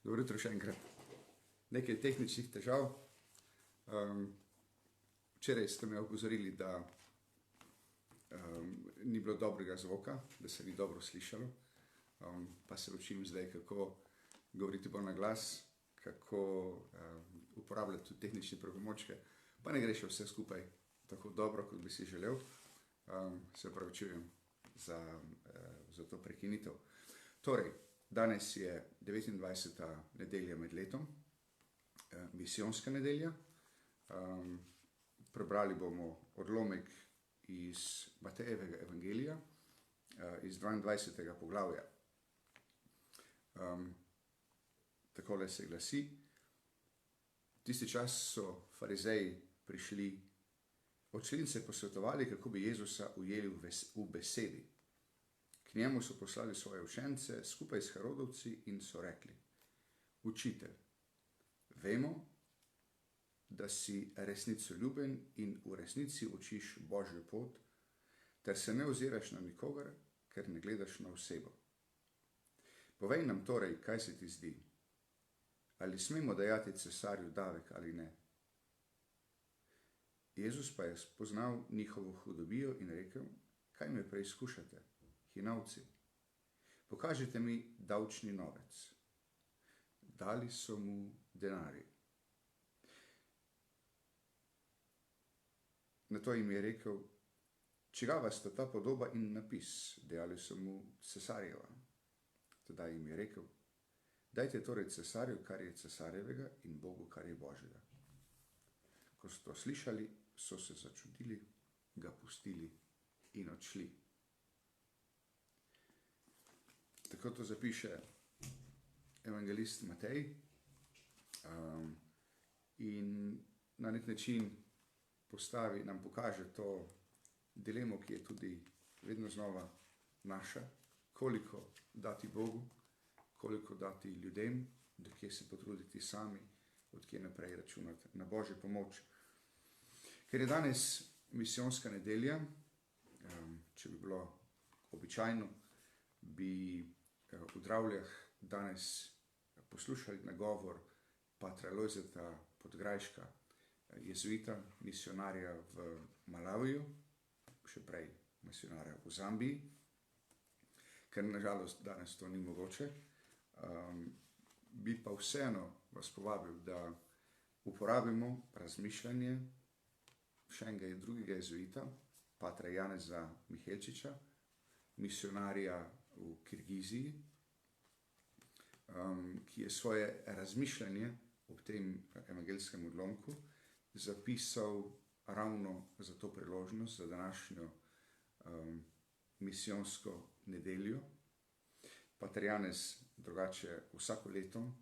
Dobro jutro še enkrat. Nekaj tehničnih težav. Včeraj ste me opozorili, da ni bilo dobrega zvoka, da se ni dobro slišalo. Pa se učim zdaj, kako govoriti bolj na glas, kako uporabljati tudi tehnične pripomočke. Pa ne gre še vse skupaj tako dobro, kot bi si želel. Se opravičujem za to prekinitev. Torej, danes je 29. nedelja med letom, misijonska nedelja. Prebrali bomo odlomek iz Matejevega evangelija, iz 22. poglavja. Takole se glasi: tisti čas so farizeji odšli in se posvetovali, kako bi Jezusa ujeli v besedi. K njemu so poslali svoje učence skupaj s Herodovci in so rekli: Učitelj, vemo, da si resnicoljuben in v resnici učiš Božjo pot, ter se ne oziraš na nikogar, ker ne gledaš na osebo. Povej nam torej, kaj se ti zdi. Ali smemo dajati cesarju davek ali ne? Jezus pa je spoznal njihovo hudobijo in rekel: kaj me preizkušate, hinavci? Pokažite mi davčni novec. Dali so mu denarje. Nato jim je rekel: čigava sta ta podoba in napis? Dejali so mu: cesarjeva. Tedaj jim je rekel: dajte torej cesarju, kar je cesarjevega, in Bogu, kar je Božjega. Ko so to slišali, so se začudili, ga pustili in odšli. Tako to zapiše evangelist Matej in na nek način nam pokaže to dilemo, ki je tudi vedno znova naša, koliko dati Bogu, koliko dati ljudem, do kje se potruditi sami, od kje naprej računati na Božjo pomoč. Ker je danes misijonska nedelja, če bi bilo običajno, bi v Dravljah danes poslušali nagovor patra Lojzeta Podgrajška, jezuita, misionarja v Malaviju, še prej misionarja v Zambiji, ker nažalost danes to ni mogoče. Bi pa vseeno vas povabil, da uporabimo razmišljanje še enega drugega jezuita, patra Janeza Mihelčiča, misionarja v Kirgiziji, ki je svoje razmišljanje ob tem evangelskem odlomku zapisal ravno za to priložnost, za današnjo misijonsko nedeljo. Pater Janez drugače vsako leto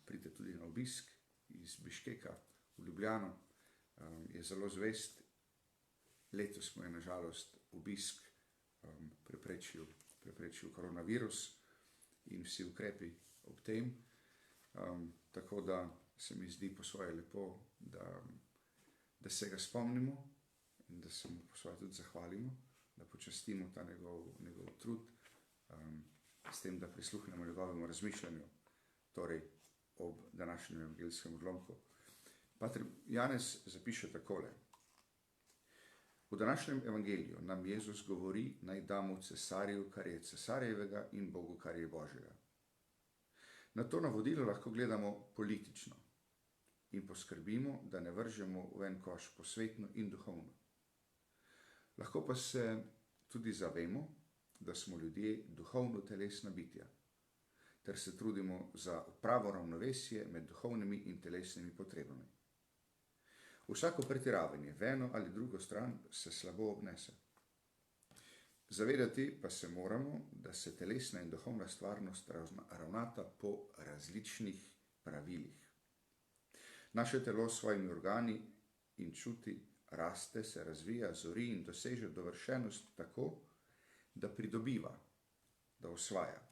pride tudi na obisk iz Biškeka v Ljubljano, je zelo zvest. Letos mu je nažalost obisk preprečil koronavirus in vsi ukrepi ob tem. Tako da se mi zdi po svoje lepo, da se ga spomnimo in da se mu po svoje tudi zahvalimo, da počastimo ta njegov trud, s tem, da prisluhnemo njegovemu razmišljanju, torej ob današnjem evangelskem odlomku. Pater Janez zapiše takole: v današnjem evangeliju nam Jezus govori, naj damo cesarju, kar je cesarjevega, in Bogu, kar je Božjega. Na to navodilo lahko gledamo politično in poskrbimo, da ne vržemo v en koš posvetno in duhovno. Lahko pa se tudi zavemo, da smo ljudje duhovno-telesna bitja, ter se trudimo za pravo ravnovesje med duhovnimi in telesnimi potrebami. Vsako pretiravanje v eno ali drugo stran se slabo obnese. Zavedati pa se moramo, da se telesna in duhovna stvarnost ravnata po različnih pravilih. Naše telo s svojimi organi in čuti raste, se razvija, zori in doseže dovršenost tako, da pridobiva, da osvaja.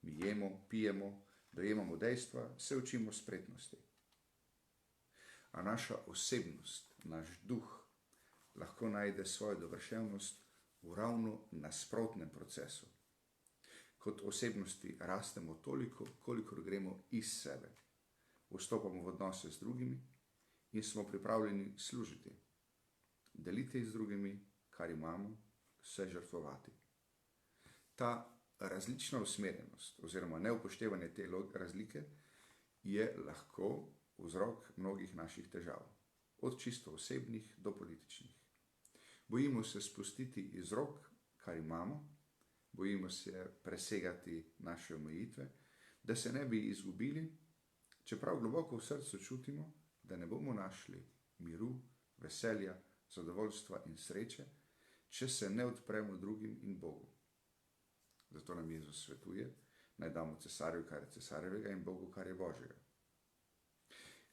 Mi jemo, pijemo, dojemamo dejstva, se učimo spretnosti. A naša osebnost, naš duh lahko najde svojo dovršenost v ravno nasprotnem procesu. kot osebnosti rastemo toliko, kolikor gremo iz sebe. Vstopamo v odnose z drugimi in smo pripravljeni služiti, deliti z drugimi, kar imamo, se žrtvovati. Ta različna usmerjenost oziroma neupoštevanje te razlike je lahko vzrok mnogih naših težav, od čisto osebnih do političnih. Bojimo se spustiti iz rok, kar imamo, bojimo se presegati naše omejitve, da se ne bi izgubili, čeprav globoko v srcu čutimo, da ne bomo našli miru, veselja, zadovoljstva in sreče, če se ne odpremo drugim in Bogu. Zato nam Jezus svetuje, naj damo cesarju, kar je cesarjevega, in Bogu, kar je Božjega.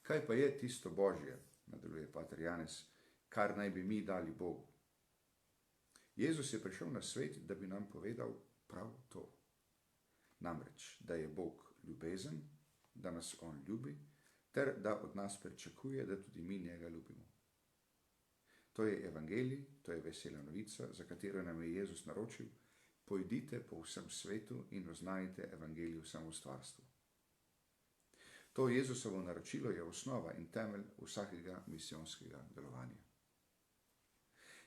Kaj pa je tisto Božje, nadaljuje pater Janez, kar naj bi mi dali Bogu? Jezus je prišel na svet, da bi nam povedal prav to. Namreč, da je Bog ljubezen, da nas on ljubi, ter da od nas pričakuje, da tudi mi njega ljubimo. To je evangelij, to je vesela novica, za katero nam je Jezus naročil: pojdite po vsem svetu in oznajte evangelij vsemu stvarstvu. To Jezusovo naročilo je osnova in temelj vsakega misijonskega delovanja.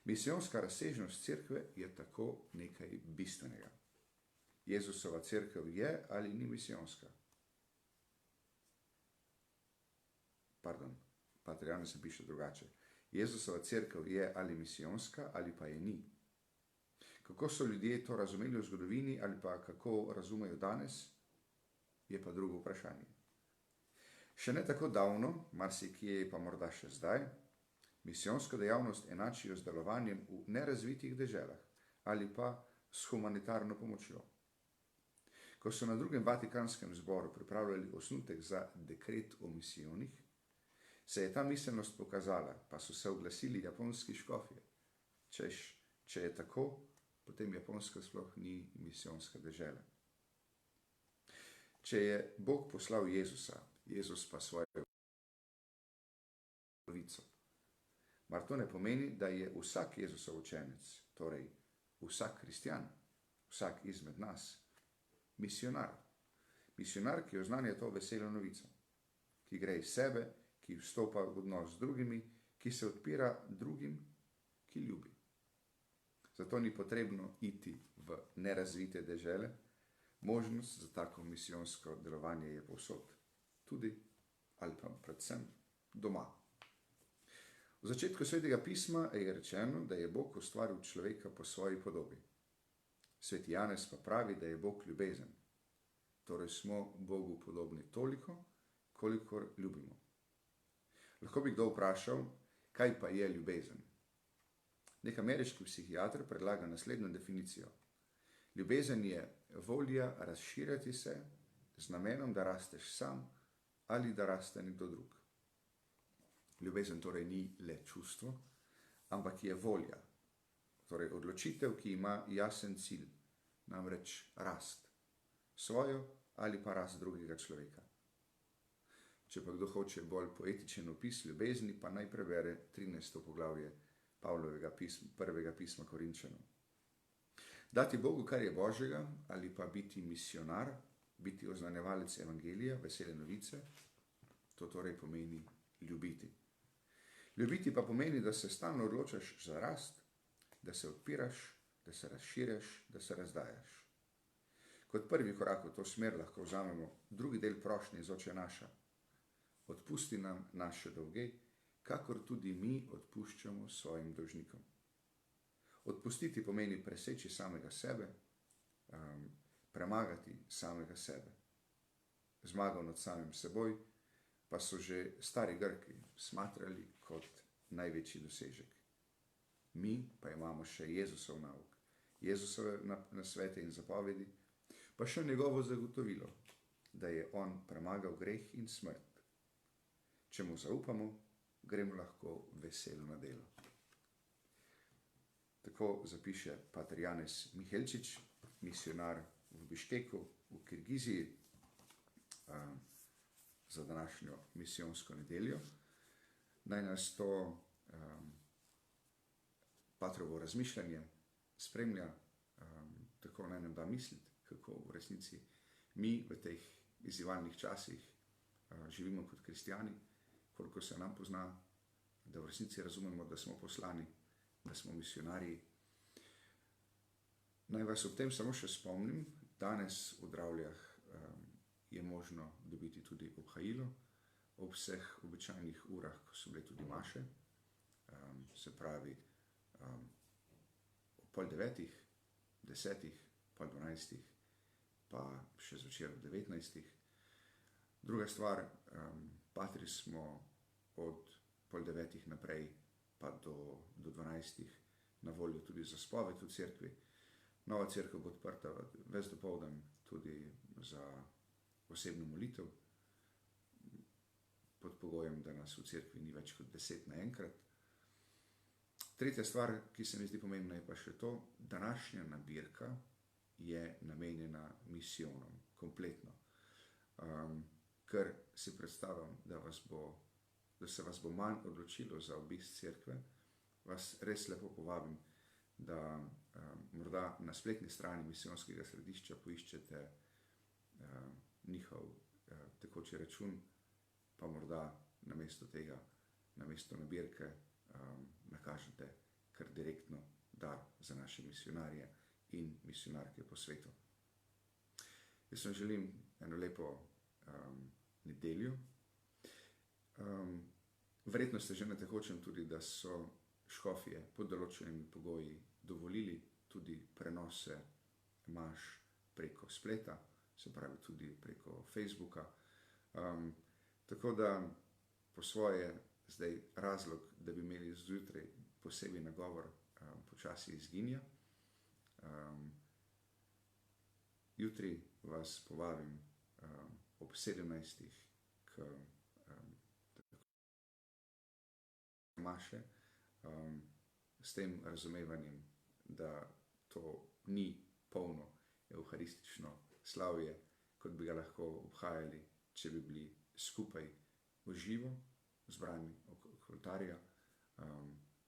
Misijonska razsežnost cerkve je tako nekaj bistvenega. Jezusova cerkev je ali ni misijonska? Pater Janez se piše drugače. Jezusova cerkev je ali misijonska ali pa je ni. Kako so ljudje to razumeli v zgodovini ali pa kako razumejo danes, je pa drugo vprašanje. Še ne tako davno, marsikje pa morda še zdaj, misijonsko dejavnost enačijo z delovanjem v nerazvitih deželah ali pa s humanitarno pomočjo. Ko so na drugem Vatikanskem zboru pripravljali osnutek za dekret o misijonih, se je ta miselnost pokazala, pa so se oglasili japonski škofje. Češ, če je tako, potem Japonska sploh ni misijonska dežela. Če je Bog poslal Jezusa, Jezus pa svojo pravico. Mar to ne pomeni, da je vsak Jezusov učenec, torej vsak kristjan, vsak izmed nas, misionar. Misionar, ki oznanja to veselo novico, ki gre iz sebe, ki vstopa v odnos z drugimi, ki se odpira drugim, ki ljubi. Zato ni potrebno iti v nerazvite dežele, možnost za tako misijonsko delovanje je povsod, tudi ali pa predvsem doma. V začetku Svetega pisma je rečeno, da je Bog ustvaril človeka po svoji podobi. Sveti Janez pa pravi, da je Bog ljubezen. Torej smo Bogu podobni toliko, kolikor ljubimo. Lahko bi kdo vprašal, kaj pa je ljubezen? Nek ameriški psihiater predlaga naslednjo definicijo. Ljubezen je volja razširjati se z namenom, da rasteš sam ali da raste nekdo drug. Ljubezen torej ni le čustvo, ampak je volja, torej odločitev, ki ima jasen cilj, namreč rast, svojo ali pa rast drugega človeka. Če pa kdo hoče bolj poetičen opis ljubezni, pa naj prebere 13. poglavje Pavlovega prvega pisma Korinčanom. Dati Bogu, kar je Božjega, ali pa biti misionar, biti oznanjevalec evangelija, vesele novice, to torej pomeni ljubiti. Ljubiti pa pomeni, da se stalno odločaš za rast, da se odpiraš, da se razširjaš, da se razdajaš. Kot prvi korak v to smer lahko vzamemo drugi del prošnje iz Oče naša. Odpusti nam naše dolge, kakor tudi mi odpuščamo svojim dolžnikom. Odpustiti pomeni preseči samega sebe, premagati samega sebe. Zmago nad samim seboj pa so že stari Grki smatrali kot največji dosežek. Mi pa imamo še Jezusov nauk, Jezusove nasvete in zapovedi, pa še njegovo zagotovilo, da je on premagal greh in smrt. Če mu zaupamo, gremo lahko veselo na delo. Tako zapiše pater Janez Mihelčič, misionar v Biškeku v Kirgiziji, za današnjo misijonsko nedeljo. Naj nas to patrovo razmišljanje spremlja, tako naj nam da misliti kako v resnici mi v teh izzivalnih časih živimo kot kristjani, koliko se nam pozna, da v resnici razumemo, da smo poslani, da smo misionarji. Naj vas ob tem samo še spomnim, danes v Dravljah je možno dobiti tudi obhajilo ob vseh običajnih urah, ko so bile tudi maše, se pravi ob 8:30, 10, 8:30, pa še zvečer ob 19. Druga stvar, patri smo od 8:30 naprej pa do 12 na voljo tudi za spoved v cerkvi. Nova cerkev bo odprta ves dopoldan tudi za osebno molitev, pod pogojem, da nas v cerkvi ni več kot 10 naenkrat. Tretja stvar, ki se mi zdi pomembna, je pa še to, današnja nabirka je namenjena misijonom, kompletno. Ker si predstavljam, da se vas bo manj odločilo za obisk cerkve, vas res lepo povabim, da morda na spletni strani misijonskega središča poiščete njihov tekoči račun, pa morda namesto tega, namesto nabirke, nakažete kar direktno dar za naše misionarje in misionarke po svetu. Jaz vam želim eno lepo nedeljo. Verjetno ste že na tekočem tudi, da so škofje pod določenimi pogoji dovolili tudi prenose maš preko spleta, se pravi tudi preko Facebooka. Tako da po svoje zdaj razlog, da bi imeli zjutraj posebej nagovor, počasi izginja. Jutri vas povabim ob 17. k maše, s tem razumevanjem, da to ni polno evharistično slavje, kot bi ga lahko obhajali, če bi bili skupaj v živo, zbrani okrog oltarja.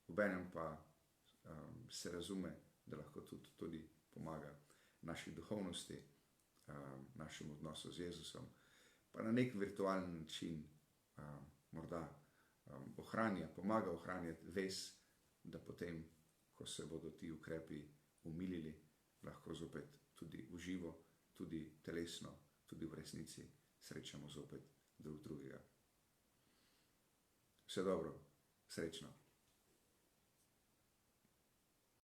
Obenem pa se razume, da lahko tudi pomaga naši duhovnosti, našemu odnosu z Jezusom, pa na nek virtualen način morda pomaga ohranjati vez, da potem, ko se bodo ti ukrepi umilili, lahko zopet tudi v živo, tudi telesno, tudi v resnici srečamo zopet drug drugega. Vse dobro, srečno.